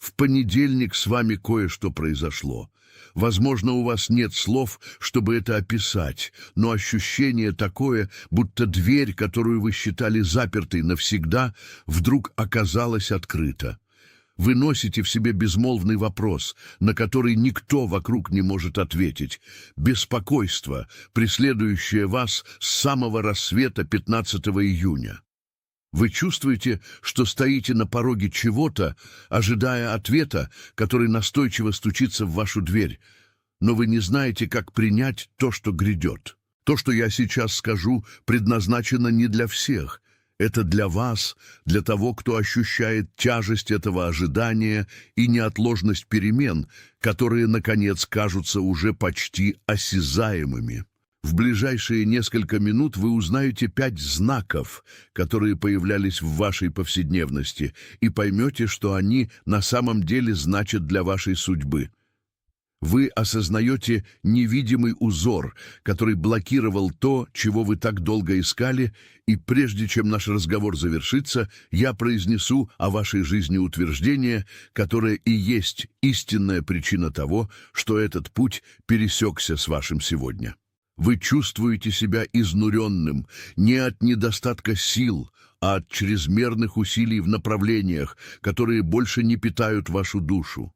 В понедельник с вами кое-что произошло. Возможно, у вас нет слов, чтобы это описать, но ощущение такое, будто дверь, которую вы считали запертой навсегда, вдруг оказалась открыта. Вы носите в себе безмолвный вопрос, на который никто вокруг не может ответить. Беспокойство, преследующее вас с самого рассвета 15 июня. Вы чувствуете, что стоите на пороге чего-то, ожидая ответа, который настойчиво стучится в вашу дверь, но вы не знаете, как принять то, что грядет. То, что я сейчас скажу, предназначено не для всех. Это для вас, для того, кто ощущает тяжесть этого ожидания и неотложность перемен, которые, наконец, кажутся уже почти осязаемыми. В ближайшие несколько минут вы узнаете 5 знаков, которые появлялись в вашей повседневности, и поймете, что они на самом деле значат для вашей судьбы. Вы осознаете невидимый узор, который блокировал то, чего вы так долго искали, и прежде чем наш разговор завершится, я произнесу о вашей жизни утверждение, которое и есть истинная причина того, что этот путь пересекся с вашим сегодня. Вы чувствуете себя изнуренным не от недостатка сил, а от чрезмерных усилий в направлениях, которые больше не питают вашу душу.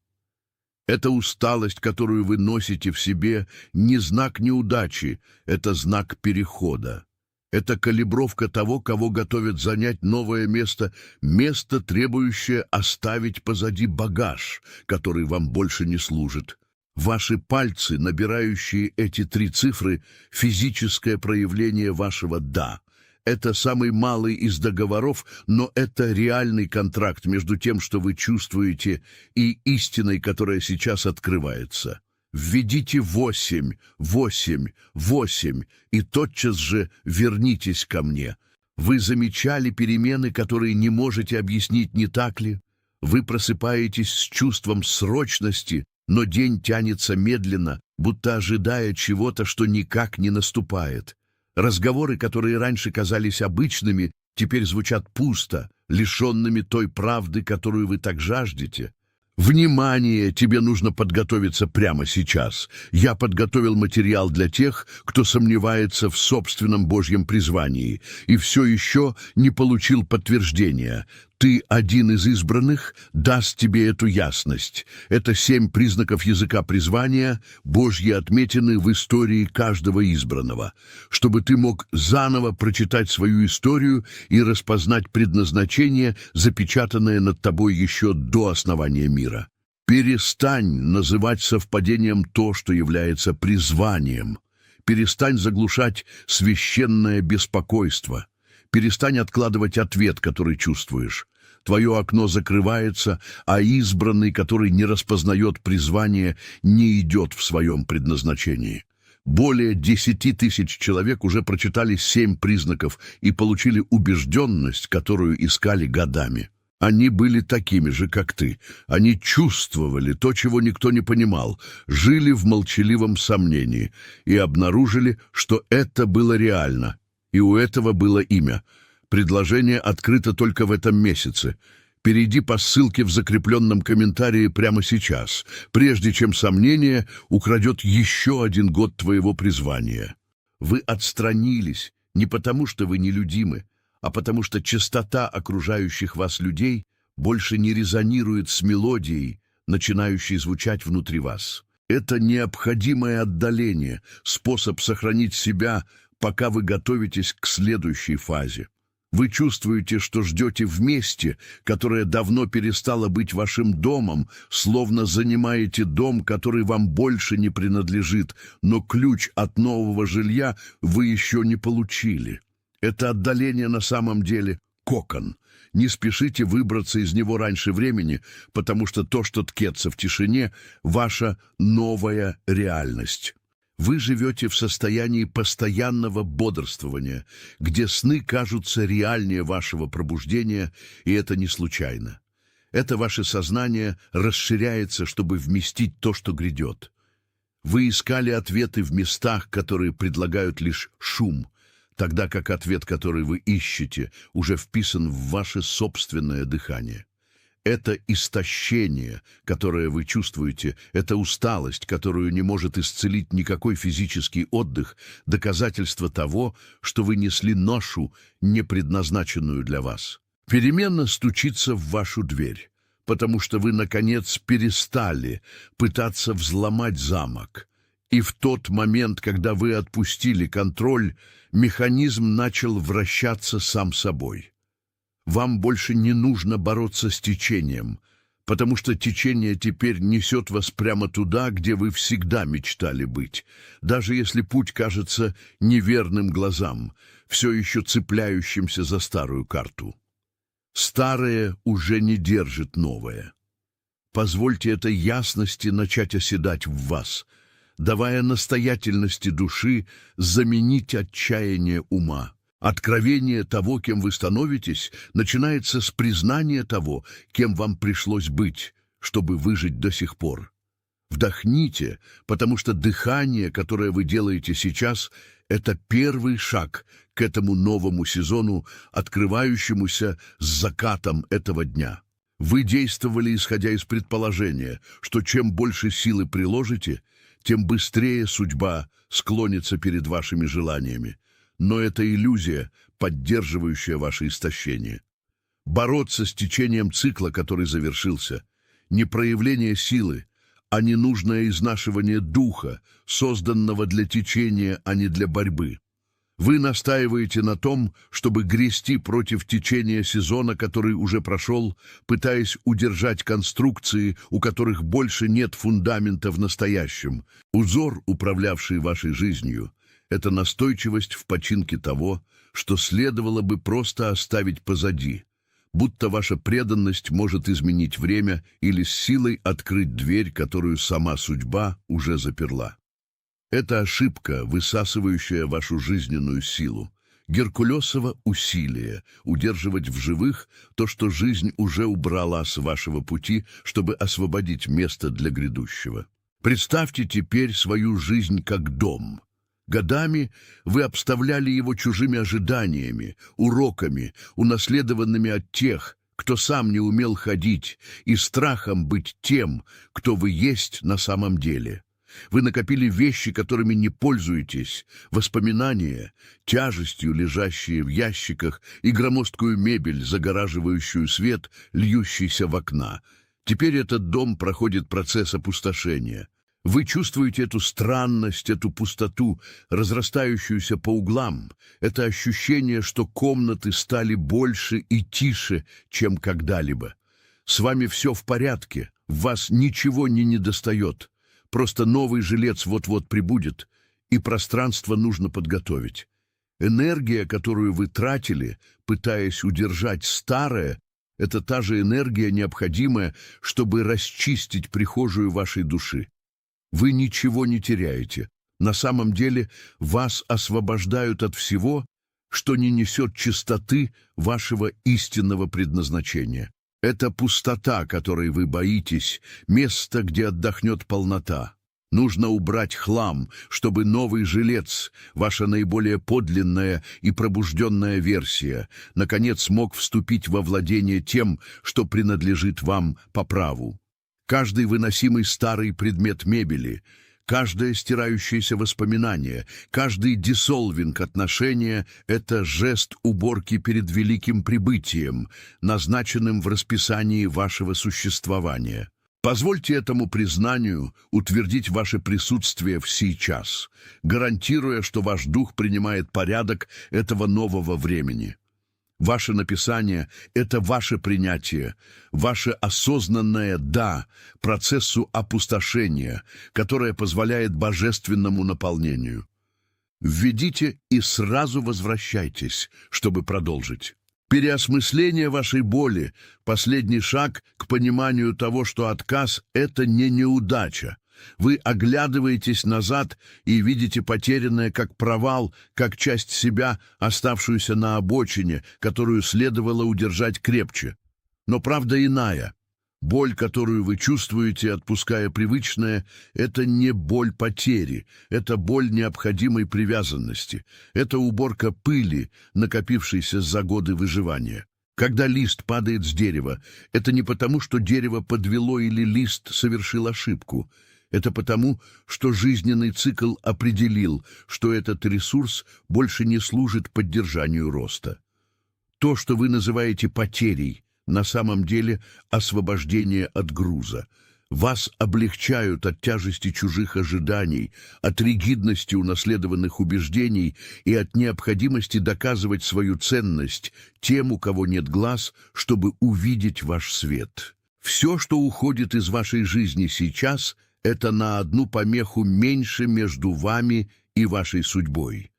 Эта усталость, которую вы носите в себе, не знак неудачи, это знак перехода. Это калибровка того, кого готовят занять новое место, место, требующее оставить позади багаж, который вам больше не служит. Ваши пальцы, набирающие эти 3 цифры, физическое проявление вашего «да». Это самый малый из договоров, но это реальный контракт между тем, что вы чувствуете, и истиной, которая сейчас открывается. Введите 8, 8, 8, и тотчас же вернитесь ко мне. Вы замечали перемены, которые не можете объяснить, не так ли? Вы просыпаетесь с чувством срочности, но день тянется медленно, будто ожидая чего-то, что никак не наступает. Разговоры, которые раньше казались обычными, теперь звучат пусто, лишенными той правды, которую вы так жаждете. Внимание! Тебе нужно подготовиться прямо сейчас. Я подготовил материал для тех, кто сомневается в собственном Божьем призвании и все еще не получил подтверждения. Ты один из избранных, даст тебе эту ясность. Это 7 признаков языка призвания, Божьи отметины в истории каждого избранного, чтобы ты мог заново прочитать свою историю и распознать предназначение, запечатанное над тобой еще до основания мира. Перестань называть совпадением то, что является призванием. Перестань заглушать священное беспокойство. Перестань откладывать ответ, который чувствуешь. Твое окно закрывается, а избранный, который не распознает призвание, не идет в своем предназначении. Более 10 тысяч человек уже прочитали 7 признаков и получили убежденность, которую искали годами. Они были такими же, как ты. Они чувствовали то, чего никто не понимал, жили в молчаливом сомнении и обнаружили, что это было реально. И у этого было имя. Предложение открыто только в этом месяце. Перейди по ссылке в закрепленном комментарии прямо сейчас, прежде чем сомнение украдет еще 1 год твоего призвания. Вы отстранились не потому, что вы нелюдимы, а потому что частота окружающих вас людей больше не резонирует с мелодией, начинающей звучать внутри вас. Это необходимое отдаление, способ сохранить себя, пока вы готовитесь к следующей фазе. Вы чувствуете, что ждете в месте, которое давно перестало быть вашим домом, словно занимаете дом, который вам больше не принадлежит, но ключ от нового жилья вы еще не получили. Это отдаление на самом деле кокон. Не спешите выбраться из него раньше времени, потому что то, что ткется в тишине, ваша новая реальность. Вы живете в состоянии постоянного бодрствования, где сны кажутся реальнее вашего пробуждения, и это не случайно. Это ваше сознание расширяется, чтобы вместить то, что грядет. Вы искали ответы в местах, которые предлагают лишь шум, тогда как ответ, который вы ищете, уже вписан в ваше собственное дыхание. Это истощение, которое вы чувствуете, это усталость, которую не может исцелить никакой физический отдых, доказательство того, что вы несли ношу, не предназначенную для вас. Перемена стучится в вашу дверь, потому что вы, наконец, перестали пытаться взломать замок. И в тот момент, когда вы отпустили контроль, механизм начал вращаться сам собой. Вам больше не нужно бороться с течением, потому что течение теперь несет вас прямо туда, где вы всегда мечтали быть, даже если путь кажется неверным глазам, все еще цепляющимся за старую карту. Старое уже не держит новое. Позвольте этой ясности начать оседать в вас, давая настоятельности души заменить отчаяние ума. Откровение того, кем вы становитесь, начинается с признания того, кем вам пришлось быть, чтобы выжить до сих пор. Вдохните, потому что дыхание, которое вы делаете сейчас, это первый шаг к этому новому сезону, открывающемуся с закатом этого дня. Вы действовали, исходя из предположения, что чем больше силы приложите, тем быстрее судьба склонится перед вашими желаниями. Но это иллюзия, поддерживающая ваше истощение. Бороться с течением цикла, который завершился, не проявление силы, а ненужное изнашивание духа, созданного для течения, а не для борьбы. Вы настаиваете на том, чтобы грести против течения сезона, который уже прошел, пытаясь удержать конструкции, у которых больше нет фундамента в настоящем. Узор, управлявший вашей жизнью, это настойчивость в починке того, что следовало бы просто оставить позади, будто ваша преданность может изменить время или с силой открыть дверь, которую сама судьба уже заперла. Это ошибка, высасывающая вашу жизненную силу. Геркулесово усилие удерживать в живых то, что жизнь уже убрала с вашего пути, чтобы освободить место для грядущего. Представьте теперь свою жизнь как дом. Годами вы обставляли его чужими ожиданиями, уроками, унаследованными от тех, кто сам не умел ходить, и страхом быть тем, кто вы есть на самом деле. Вы накопили вещи, которыми не пользуетесь, воспоминания, тяжестью, лежащие в ящиках, и громоздкую мебель, загораживающую свет, льющийся в окна. Теперь этот дом проходит процесс опустошения. Вы чувствуете эту странность, эту пустоту, разрастающуюся по углам, это ощущение, что комнаты стали больше и тише, чем когда-либо. С вами все в порядке, в вас ничего не недостает, просто новый жилец вот-вот прибудет, и пространство нужно подготовить. Энергия, которую вы тратили, пытаясь удержать старое, это та же энергия, необходимая, чтобы расчистить прихожую вашей души. Вы ничего не теряете. На самом деле вас освобождают от всего, что не несет чистоты вашего истинного предназначения. Это пустота, которой вы боитесь, место, где отдохнет полнота. Нужно убрать хлам, чтобы новый жилец, ваша наиболее подлинная и пробужденная версия, наконец мог вступить во владение тем, что принадлежит вам по праву. Каждый выносимый старый предмет мебели, каждое стирающееся воспоминание, каждый диссолвинг отношения — это жест уборки перед великим прибытием, назначенным в расписании вашего существования. Позвольте этому признанию утвердить ваше присутствие в сейчас, гарантируя, что ваш дух принимает порядок этого нового времени. Ваше написание — это ваше принятие, ваше осознанное «да» процессу опустошения, которое позволяет божественному наполнению. Введите и сразу возвращайтесь, чтобы продолжить. Переосмысление вашей боли — последний шаг к пониманию того, что отказ — это не неудача. Вы оглядываетесь назад и видите потерянное как провал, как часть себя, оставшуюся на обочине, которую следовало удержать крепче. Но правда иная. Боль, которую вы чувствуете, отпуская привычное, это не боль потери, это боль необходимой привязанности, это уборка пыли, накопившейся за годы выживания. Когда лист падает с дерева, это не потому, что дерево подвело или лист совершил ошибку. Это потому, что жизненный цикл определил, что этот ресурс больше не служит поддержанию роста. То, что вы называете потерей, на самом деле освобождение от груза. Вас облегчают от тяжести чужих ожиданий, от ригидности унаследованных убеждений и от необходимости доказывать свою ценность тем, у кого нет глаз, чтобы увидеть ваш свет. Все, что уходит из вашей жизни сейчас, это на одну помеху меньше между вами и вашей судьбой.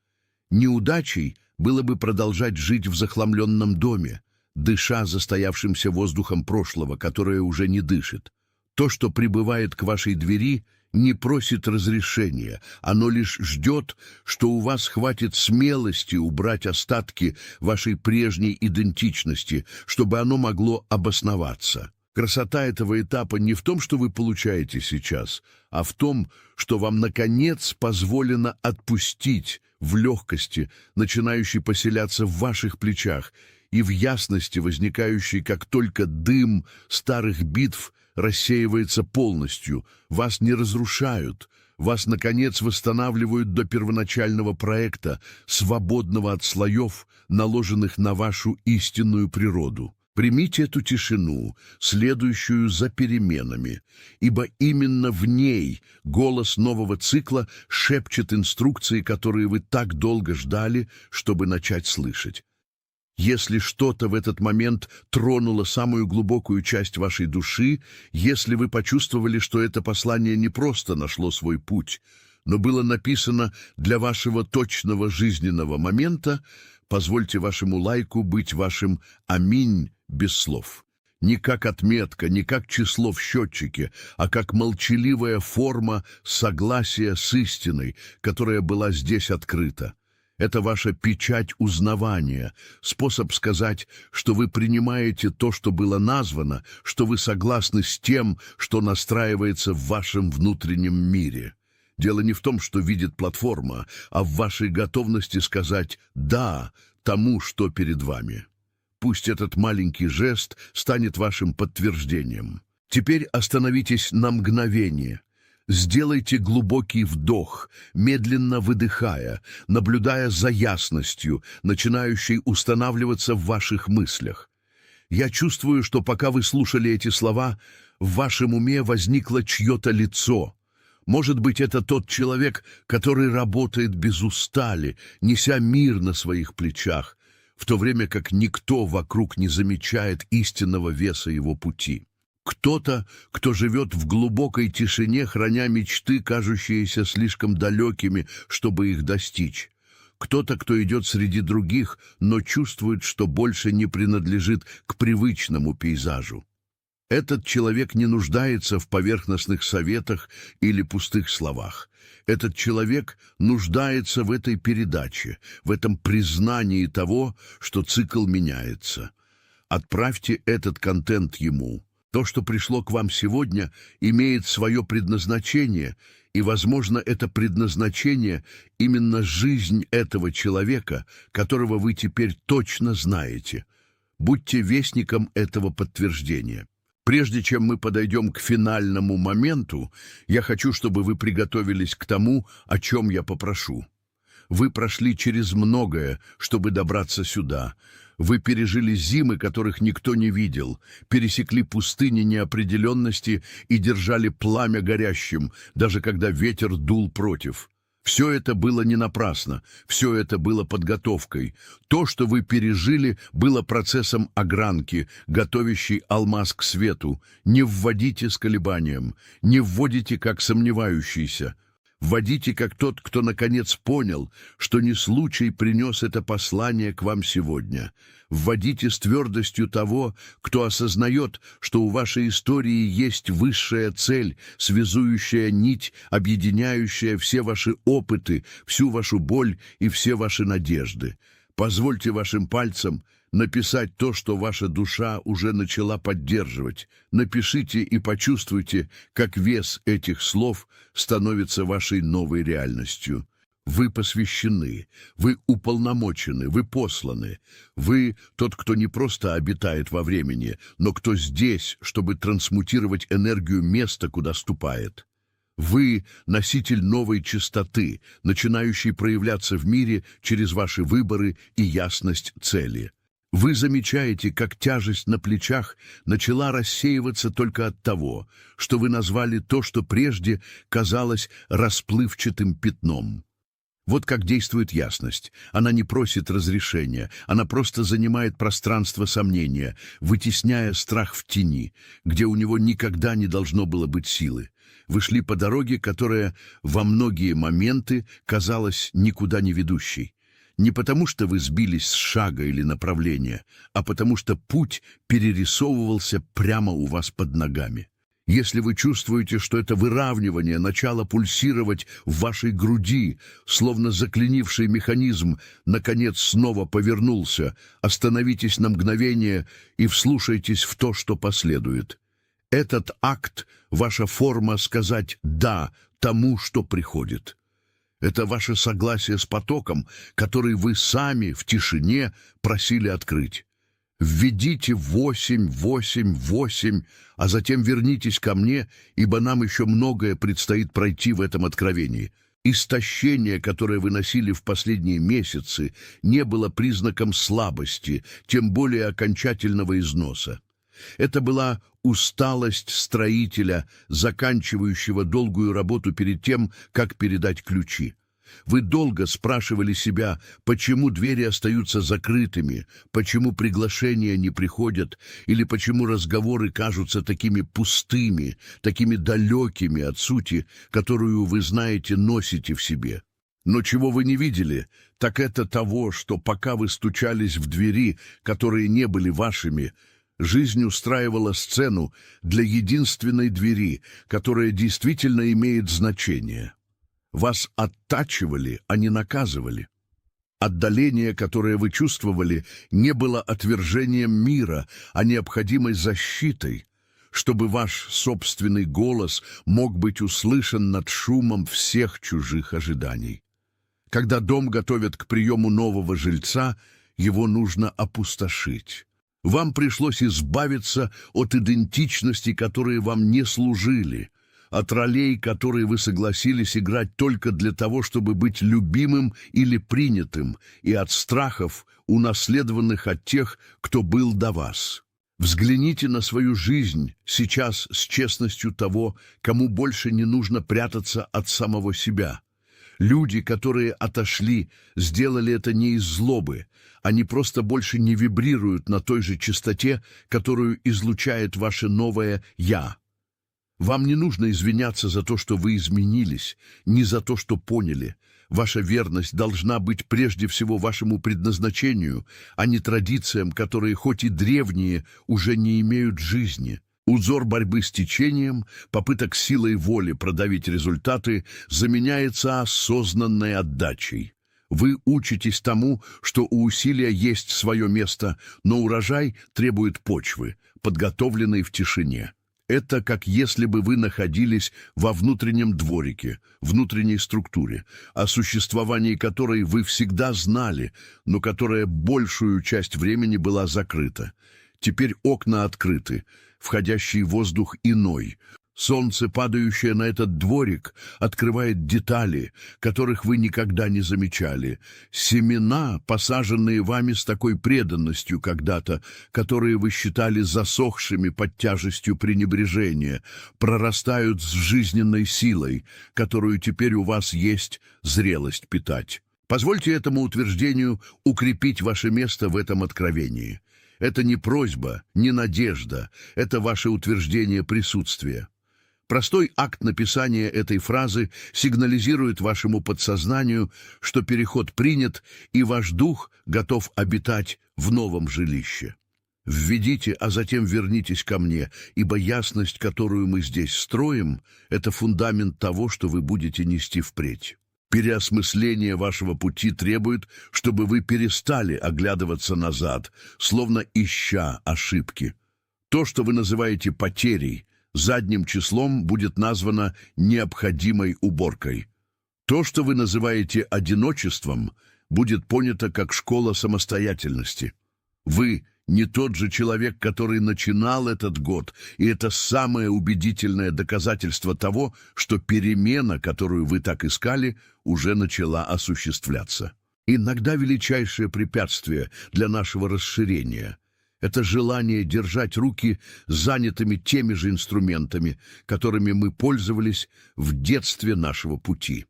Неудачей было бы продолжать жить в захламленном доме, дыша застоявшимся воздухом прошлого, которое уже не дышит. То, что прибывает к вашей двери, не просит разрешения, оно лишь ждет, что у вас хватит смелости убрать остатки вашей прежней идентичности, чтобы оно могло обосноваться. Красота этого этапа не в том, что вы получаете сейчас, а в том, что вам, наконец, позволено отпустить в легкости, начинающей поселяться в ваших плечах, и в ясности, возникающей, как только дым старых битв рассеивается полностью. Вас не разрушают, вас, наконец, восстанавливают до первоначального проекта, свободного от слоев, наложенных на вашу истинную природу. Примите эту тишину, следующую за переменами, ибо именно в ней голос нового цикла шепчет инструкции, которые вы так долго ждали, чтобы начать слышать. Если что-то в этот момент тронуло самую глубокую часть вашей души, если вы почувствовали, что это послание не просто нашло свой путь, но было написано для вашего точного жизненного момента, позвольте вашему лайку быть вашим «Аминь» без слов. Не как отметка, не как число в счетчике, а как молчаливая форма согласия с истиной, которая была здесь открыта. Это ваша печать узнавания, способ сказать, что вы принимаете то, что было названо, что вы согласны с тем, что настраивается в вашем внутреннем мире. Дело не в том, что видит платформа, а в вашей готовности сказать «да» тому, что перед вами. Пусть этот маленький жест станет вашим подтверждением. Теперь остановитесь на мгновение. Сделайте глубокий вдох, медленно выдыхая, наблюдая за ясностью, начинающей устанавливаться в ваших мыслях. Я чувствую, что пока вы слушали эти слова, в вашем уме возникло чье-то лицо. Может быть, это тот человек, который работает без устали, неся мир на своих плечах, в то время как никто вокруг не замечает истинного веса его пути. Кто-то, кто живет в глубокой тишине, храня мечты, кажущиеся слишком далекими, чтобы их достичь. Кто-то, кто идет среди других, но чувствует, что больше не принадлежит к привычному пейзажу. Этот человек не нуждается в поверхностных советах или пустых словах. Этот человек нуждается в этой передаче, в этом признании того, что цикл меняется. Отправьте этот контент ему. То, что пришло к вам сегодня, имеет свое предназначение, и, возможно, это предназначение именно жизнь этого человека, которого вы теперь точно знаете. Будьте вестником этого подтверждения. Прежде чем мы подойдем к финальному моменту, я хочу, чтобы вы приготовились к тому, о чем я попрошу. Вы прошли через многое, чтобы добраться сюда. Вы пережили зимы, которых никто не видел, пересекли пустыни неопределенности и держали пламя горящим, даже когда ветер дул против. Все это было не напрасно, все это было подготовкой. То, что вы пережили, было процессом огранки, готовящей алмаз к свету. Не вводите с колебанием, не вводите как сомневающийся. Вводите как тот, кто наконец понял, что не случай принес это послание к вам сегодня. Вводите с твердостью того, кто осознает, что у вашей истории есть высшая цель, связующая нить, объединяющая все ваши опыты, всю вашу боль и все ваши надежды. Позвольте вашим пальцам написать то, что ваша душа уже начала поддерживать. Напишите и почувствуйте, как вес этих слов становится вашей новой реальностью. Вы посвящены, вы уполномочены, вы посланы. Вы тот, кто не просто обитает во времени, но кто здесь, чтобы трансмутировать энергию места, куда ступает. Вы — носитель новой чистоты, начинающей проявляться в мире через ваши выборы и ясность цели. Вы замечаете, как тяжесть на плечах начала рассеиваться только от того, что вы назвали то, что прежде казалось расплывчатым пятном. Вот как действует ясность. Она не просит разрешения, она просто занимает пространство сомнения, вытесняя страх в тени, где у него никогда не должно было быть силы. Вы шли по дороге, которая во многие моменты казалась никуда не ведущей. Не потому, что вы сбились с шага или направления, а потому что путь перерисовывался прямо у вас под ногами. Если вы чувствуете, что это выравнивание начало пульсировать в вашей груди, словно заклинивший механизм, наконец снова повернулся, остановитесь на мгновение и вслушайтесь в то, что последует. Этот акт — ваша форма сказать «да» тому, что приходит. Это ваше согласие с потоком, который вы сами в тишине просили открыть. Введите 8, 8, 8, а затем вернитесь ко мне, ибо нам еще многое предстоит пройти в этом откровении. Истощение, которое вы носили в последние месяцы, не было признаком слабости, тем более окончательного износа. Это была усталость строителя, заканчивающего долгую работу перед тем, как передать ключи. Вы долго спрашивали себя, почему двери остаются закрытыми, почему приглашения не приходят, или почему разговоры кажутся такими пустыми, такими далекими от сути, которую вы знаете, носите в себе. Но чего вы не видели, так это того, что пока вы стучались в двери, которые не были вашими, жизнь устраивала сцену для единственной двери, которая действительно имеет значение. Вас оттачивали, а не наказывали. Отдаление, которое вы чувствовали, не было отвержением мира, а необходимой защитой, чтобы ваш собственный голос мог быть услышан над шумом всех чужих ожиданий. Когда дом готовят к приему нового жильца, его нужно опустошить. Вам пришлось избавиться от идентичностей, которые вам не служили, от ролей, которые вы согласились играть только для того, чтобы быть любимым или принятым, и от страхов, унаследованных от тех, кто был до вас. Взгляните на свою жизнь сейчас с честностью того, кому больше не нужно прятаться от самого себя. Люди, которые отошли, сделали это не из злобы. Они просто больше не вибрируют на той же частоте, которую излучает ваше новое «я». Вам не нужно извиняться за то, что вы изменились, не за то, что поняли. Ваша верность должна быть прежде всего вашему предназначению, а не традициям, которые, хоть и древние, уже не имеют жизни. Узор борьбы с течением, попыток силой воли продавить результаты, заменяется осознанной отдачей. Вы учитесь тому, что у усилия есть свое место, но урожай требует почвы, подготовленной в тишине. Это как если бы вы находились во внутреннем дворике, внутренней структуре, о существовании которой вы всегда знали, но которая большую часть времени была закрыта. Теперь окна открыты, входящий воздух иной. Солнце, падающее на этот дворик, открывает детали, которых вы никогда не замечали. Семена, посаженные вами с такой преданностью когда-то, которые вы считали засохшими под тяжестью пренебрежения, прорастают с жизненной силой, которую теперь у вас есть зрелость питать. Позвольте этому утверждению укрепить ваше место в этом откровении. Это не просьба, не надежда, это ваше утверждение присутствия. Простой акт написания этой фразы сигнализирует вашему подсознанию, что переход принят, и ваш дух готов обитать в новом жилище. Введите, а затем вернитесь ко мне, ибо ясность, которую мы здесь строим, это фундамент того, что вы будете нести впредь. Переосмысление вашего пути требует, чтобы вы перестали оглядываться назад, словно ища ошибки. То, что вы называете потерей, задним числом будет названо необходимой уборкой. То, что вы называете одиночеством, будет понято как школа самостоятельности. Вы не тот же человек, который начинал этот год, и это самое убедительное доказательство того, что перемена, которую вы так искали, уже начала осуществляться. Иногда величайшее препятствие для нашего расширения – это желание держать руки занятыми теми же инструментами, которыми мы пользовались в детстве нашего пути.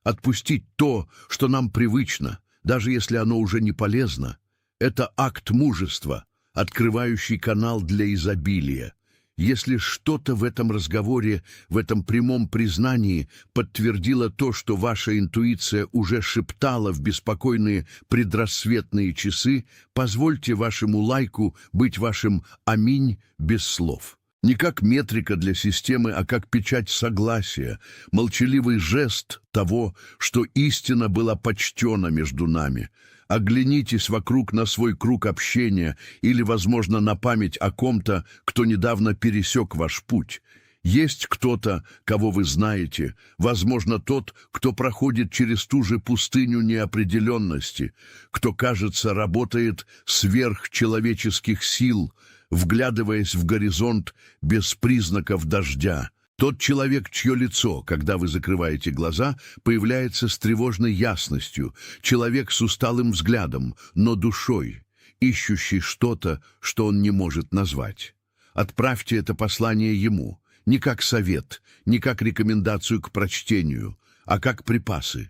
Отпустить то, что нам привычно, даже если оно уже не полезно, это акт мужества, открывающий канал для изобилия. Если что-то в этом разговоре, в этом прямом признании подтвердило то, что ваша интуиция уже шептала в беспокойные предрассветные часы, позвольте вашему лайку быть вашим «Аминь» без слов. Не как метрика для системы, а как печать согласия, молчаливый жест того, что истина была почтена между нами. Оглянитесь вокруг на свой круг общения или, возможно, на память о ком-то, кто недавно пересек ваш путь. Есть кто-то, кого вы знаете, возможно, тот, кто проходит через ту же пустыню неопределенности, кто, кажется, работает сверх человеческих сил, вглядываясь в горизонт без признаков дождя. Тот человек, чье лицо, когда вы закрываете глаза, появляется с тревожной ясностью, человек с усталым взглядом, но душой, ищущий что-то, что он не может назвать. Отправьте это послание ему, не как совет, не как рекомендацию к прочтению, а как припасы.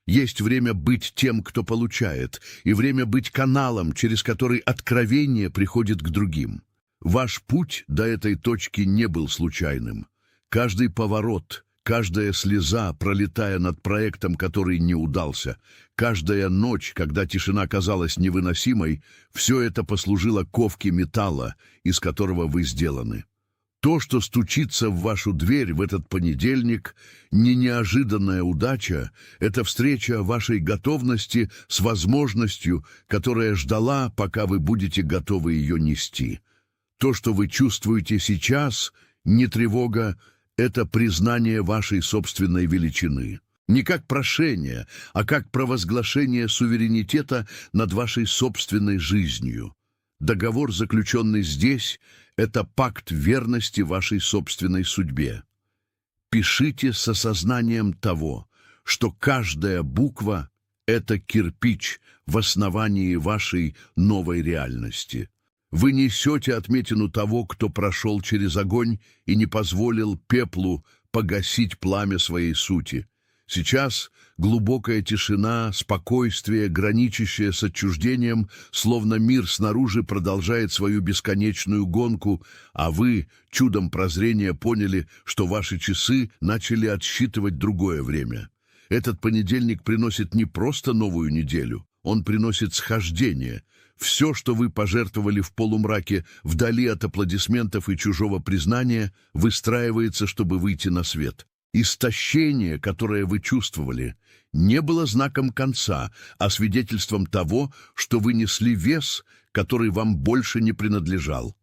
Есть время быть тем, кто получает, и время быть каналом, через который откровение приходит к другим. Ваш путь до этой точки не был случайным. Каждый поворот, каждая слеза, пролетая над проектом, который не удался, каждая ночь, когда тишина казалась невыносимой, все это послужило ковке металла, из которого вы сделаны. То, что стучится в вашу дверь в этот понедельник, не неожиданная удача, это встреча вашей готовности с возможностью, которая ждала, пока вы будете готовы ее нести. То, что вы чувствуете сейчас, не тревога, это признание вашей собственной величины. Не как прошение, а как провозглашение суверенитета над вашей собственной жизнью. Договор, заключенный здесь, это пакт верности вашей собственной судьбе. Пишите с осознанием того, что каждая буква — это кирпич в основании вашей новой реальности. Вы несете отметину того, кто прошел через огонь и не позволил пеплу погасить пламя своей сути. Сейчас глубокая тишина, спокойствие, граничащее с отчуждением, словно мир снаружи продолжает свою бесконечную гонку, а вы, чудом прозрения, поняли, что ваши часы начали отсчитывать другое время. Этот понедельник приносит не просто новую неделю, он приносит схождение. Все, что вы пожертвовали в полумраке, вдали от аплодисментов и чужого признания, выстраивается, чтобы выйти на свет. Истощение, которое вы чувствовали, не было знаком конца, а свидетельством того, что вы несли вес, который вам больше не принадлежал.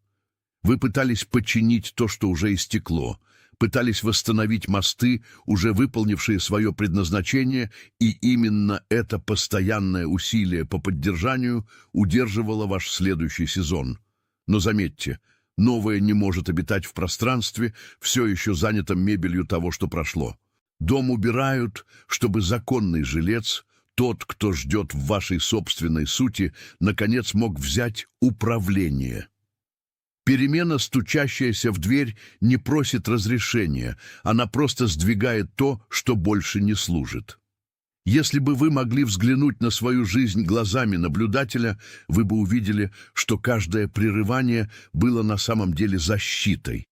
Вы пытались починить то, что уже истекло, пытались восстановить мосты, уже выполнившие свое предназначение, и именно это постоянное усилие по поддержанию удерживало ваш следующий сезон. Но заметьте, новое не может обитать в пространстве, все еще занятом мебелью того, что прошло. Дом убирают, чтобы законный жилец, тот, кто ждет в вашей собственной сути, наконец мог взять управление. Перемена, стучащаяся в дверь, не просит разрешения, она просто сдвигает то, что больше не служит. Если бы вы могли взглянуть на свою жизнь глазами наблюдателя, вы бы увидели, что каждое прерывание было на самом деле защитой.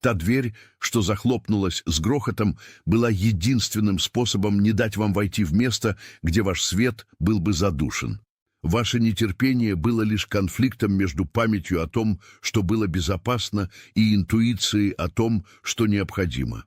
Та дверь, что захлопнулась с грохотом, была единственным способом не дать вам войти в место, где ваш свет был бы задушен. Ваше нетерпение было лишь конфликтом между памятью о том, что было безопасно, и интуицией о том, что необходимо.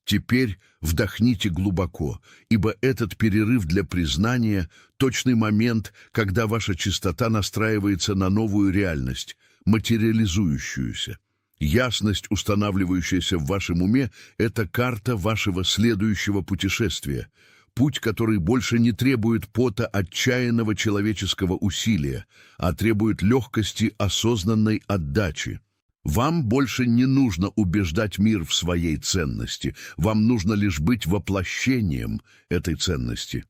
Теперь вдохните глубоко, ибо этот перерыв для признания – точный момент, когда ваша чистота настраивается на новую реальность, материализующуюся. Ясность, устанавливающаяся в вашем уме, это карта вашего следующего путешествия. Путь, который больше не требует пота отчаянного человеческого усилия, а требует легкости осознанной отдачи. Вам больше не нужно убеждать мир в своей ценности, вам нужно лишь быть воплощением этой ценности.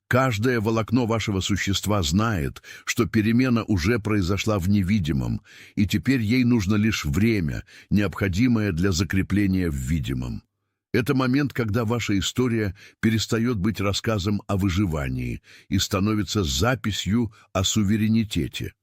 Каждое волокно вашего существа знает, что перемена уже произошла в невидимом, и теперь ей нужно лишь время, необходимое для закрепления в видимом. Это момент, когда ваша история перестает быть рассказом о выживании и становится записью о суверенитете.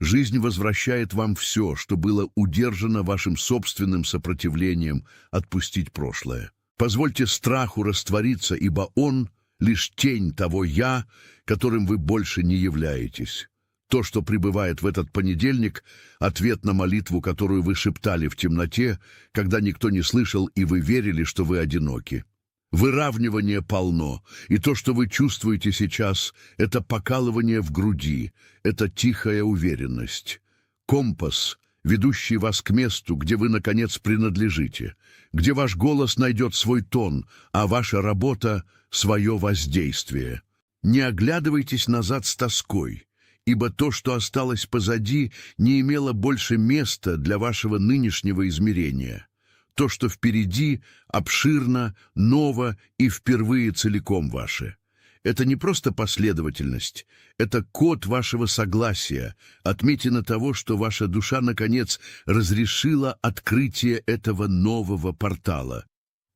Жизнь возвращает вам все, что было удержано вашим собственным сопротивлением отпустить прошлое. Позвольте страху раствориться, ибо он — лишь тень того «я», которым вы больше не являетесь. То, что пребывает в этот понедельник, ответ на молитву, которую вы шептали в темноте, когда никто не слышал, и вы верили, что вы одиноки. Выравнивание полно, и то, что вы чувствуете сейчас, это покалывание в груди, это тихая уверенность. Компас, ведущий вас к месту, где вы, наконец, принадлежите, где ваш голос найдет свой тон, а ваша работа — свое воздействие. Не оглядывайтесь назад с тоской, ибо то, что осталось позади, не имело больше места для вашего нынешнего измерения. То, что впереди, обширно, ново и впервые целиком ваше. Это не просто последовательность, это код вашего согласия, отметина того, что ваша душа, наконец, разрешила открытие этого нового портала.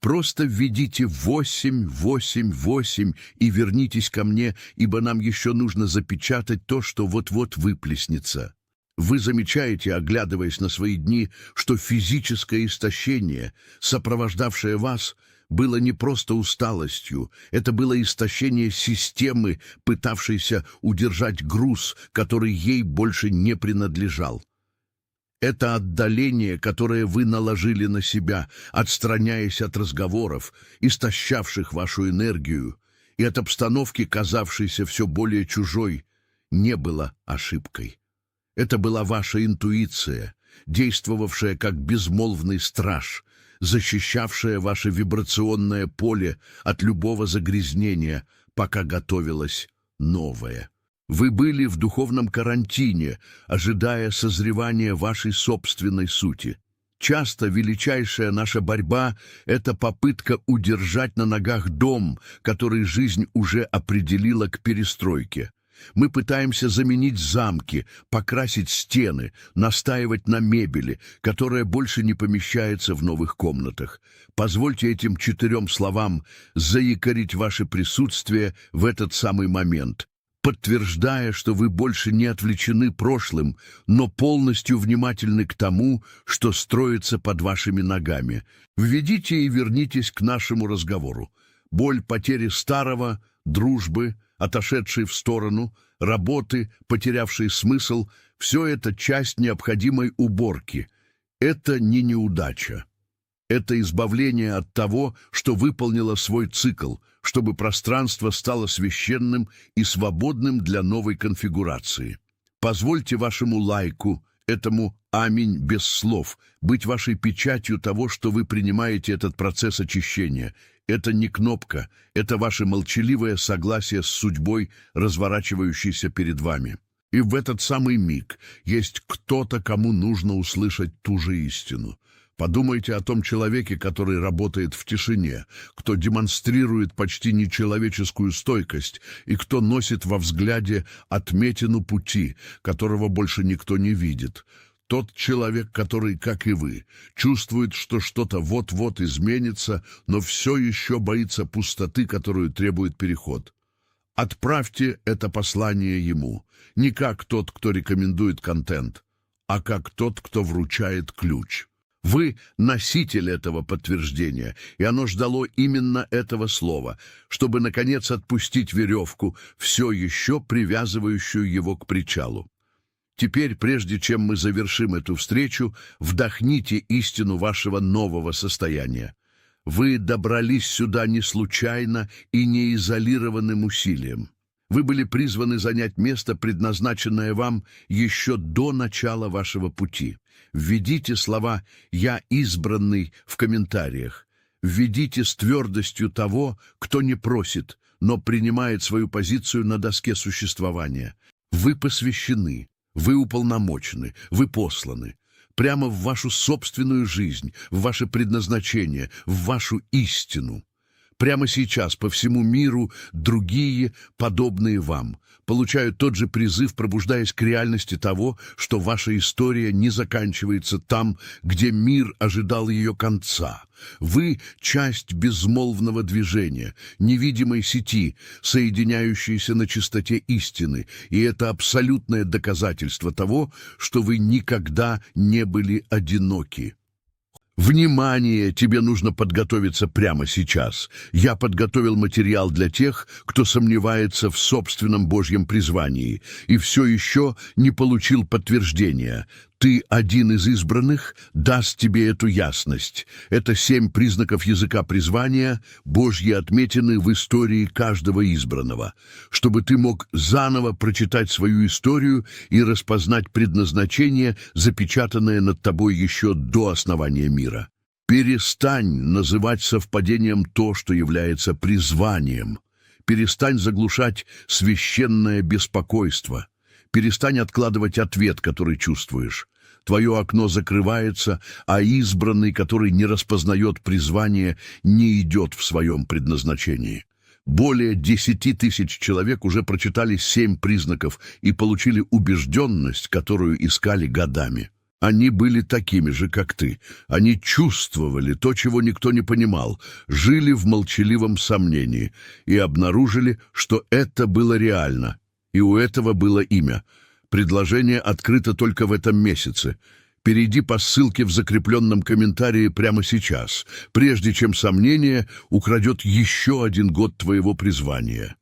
Просто введите 888 и вернитесь ко мне, ибо нам еще нужно запечатать то, что вот-вот выплеснется. Вы замечаете, оглядываясь на свои дни, что физическое истощение, сопровождавшее вас, было не просто усталостью, это было истощение системы, пытавшейся удержать груз, который ей больше не принадлежал. Это отдаление, которое вы наложили на себя, отстраняясь от разговоров, истощавших вашу энергию, и от обстановки, казавшейся все более чужой, не было ошибкой. Это была ваша интуиция, действовавшая как безмолвный страж, защищавшая ваше вибрационное поле от любого загрязнения, пока готовилось новое. Вы были в духовном карантине, ожидая созревания вашей собственной сути. Часто величайшая наша борьба — это попытка удержать на ногах дом, который жизнь уже определила к перестройке. Мы пытаемся заменить замки, покрасить стены, настаивать на мебели, которая больше не помещается в новых комнатах. Позвольте этим 4 словам заякорить ваше присутствие в этот самый момент, подтверждая, что вы больше не отвлечены прошлым, но полностью внимательны к тому, что строится под вашими ногами. Введите и вернитесь к нашему разговору. Боль потери старого, дружбы, отошедшей в сторону, работы, потерявшей смысл — все это часть необходимой уборки. Это не неудача. Это избавление от того, что выполнило свой цикл, чтобы пространство стало священным и свободным для новой конфигурации. Позвольте вашему лайку, этому «Аминь» без слов, быть вашей печатью того, что вы принимаете этот процесс очищения. Это не кнопка, это ваше молчаливое согласие с судьбой, разворачивающейся перед вами. И в этот самый миг есть кто-то, кому нужно услышать ту же истину. Подумайте о том человеке, который работает в тишине, кто демонстрирует почти нечеловеческую стойкость и кто носит во взгляде отметину пути, которого больше никто не видит. Тот человек, который, как и вы, чувствует, что что-то вот-вот изменится, но все еще боится пустоты, которую требует переход. Отправьте это послание ему, не как тот, кто рекомендует контент, а как тот, кто вручает ключ. Вы носитель этого подтверждения, и оно ждало именно этого слова, чтобы, наконец, отпустить веревку, все еще привязывающую его к причалу. Теперь, прежде чем мы завершим эту встречу, вдохните истину вашего нового состояния. Вы добрались сюда не случайно и не изолированным усилием. Вы были призваны занять место, предназначенное вам еще до начала вашего пути. Введите слова «Я избранный» в комментариях. Введите с твердостью того, кто не просит, но принимает свою позицию на доске существования. Вы посвящены, вы уполномочены, вы посланы. Прямо в вашу собственную жизнь, в ваше предназначение, в вашу истину. Прямо сейчас по всему миру другие, подобные вам, получают тот же призыв, пробуждаясь к реальности того, что ваша история не заканчивается там, где мир ожидал ее конца. Вы — часть безмолвного движения, невидимой сети, соединяющейся на чистоте истины, и это абсолютное доказательство того, что вы никогда не были одиноки. Внимание! Тебе нужно подготовиться прямо сейчас. Я подготовил материал для тех, кто сомневается в собственном Божьем призвании и все еще не получил подтверждения. Ты один из избранных, даст тебе эту ясность. Это 7 признаков языка призвания, Божьи отметины в истории каждого избранного, чтобы ты мог заново прочитать свою историю и распознать предназначение, запечатанное над тобой еще до основания мира. Перестань называть совпадением то, что является призванием. Перестань заглушать священное беспокойство. Перестань откладывать ответ, который чувствуешь. Твое окно закрывается, а избранный, который не распознает призвание, не идет в своем предназначении. Более 10 тысяч человек уже прочитали 7 признаков и получили убежденность, которую искали годами. Они были такими же, как ты. Они чувствовали то, чего никто не понимал, жили в молчаливом сомнении и обнаружили, что это было реально. И у этого было имя. Предложение открыто только в этом месяце. Перейди по ссылке в закрепленном комментарии прямо сейчас, прежде чем сомнение украдет еще 1 год твоего призвания.